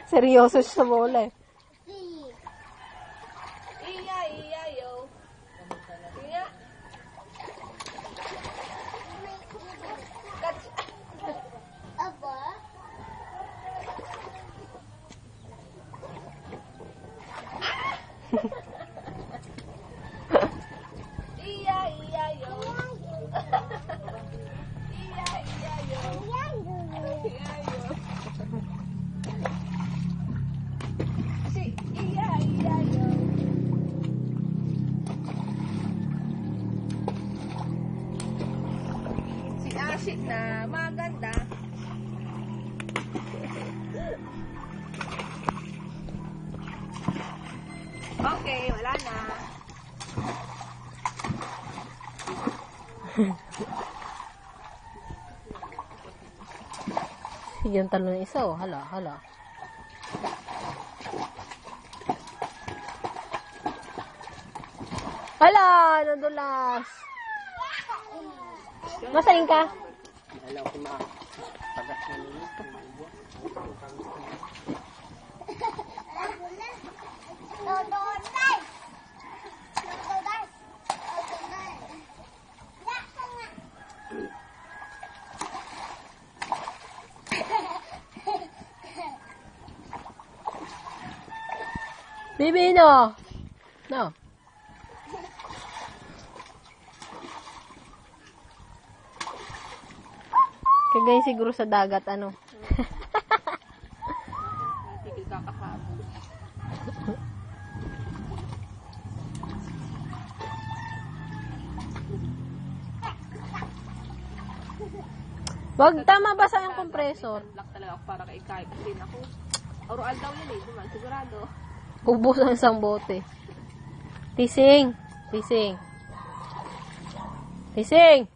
Seryoso siya sa bola eh. Iya, iya, yo. Iya. Catch. Apa? Iya, iya, yo. Iya, iya, yo. Iya, yo. Si, iya, iya, yo. Si Ashik na maganda. Okay, wala na. Yung talo ng isa oh. Hala, hala. Hala, nadulas. Masaling ka? Alam ko na. Pagas na nito. Bibi, no. No. Kagaya siguro sa dagat, ano. Tigil kakahapon. Wag tama basa yung compressor. Black talaga ako para kay Kai. Kasi ako, oral daw yun eh. Diba? Sigurado. Ubus ang isang bote. Tising. Tising. Tising.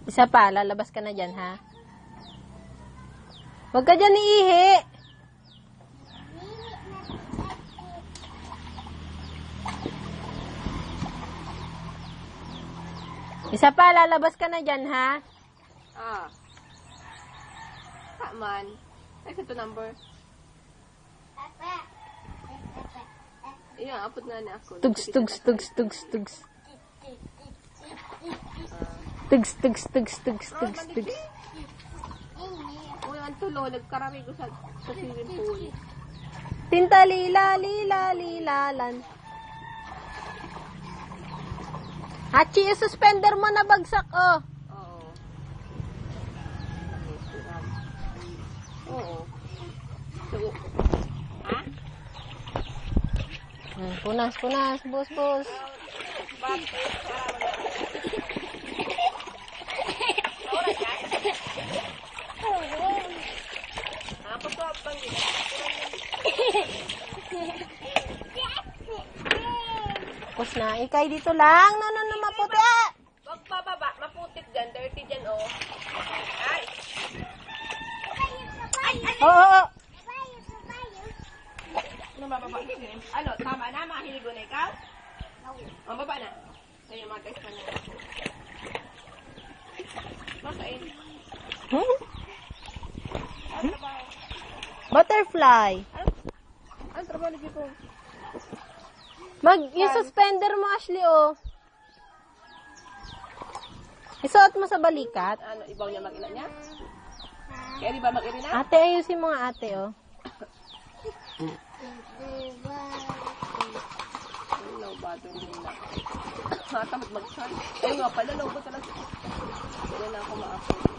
Isa pa, lalabas ka na dyan, ha? Huwag ka dyan iihi. Isa pa, lalabas ka na dyan, ha? Ah. Man. Ay, ito number. Iya, apot nga na ako. Tugs, tugs, tugs, tugs, tugs. Tugs, tugs, tugs, tugs, tugs, tugs. Uy, ang tulo. Nagkarami ko sa swimming pool. Tinta lila, lila, lilalan. Hachi, yung suspender mo na bagsak, oh. Oo. Oo. So, ha? Punas, punas, bus, bus. Ako to, pang Tapos na, ikay dito lang. No, no, no, maputi, ah. Wag pa baba. Maputik dyan. Dirty dyan, oh. Ay. Oo, oo. Ano mababa? Ano, tama na? Mahiligo na ikaw? Ang baba na. Ayun, mga guys na na. Makain. Ano trabaho? Butterfly. Ano trabaho lagi ko? Yung suspender mo, Ashley, oh. Isuot mo sa balikat. Ano, ibaw niya mag-ina niya? Kaya di ba mag-ina na? Ate, ayusin mo nga, ate, oh. Ano, bato nila. Matamad mag-charge. Ayun nga pala, logo talaga. Hindi na ako ma-upload.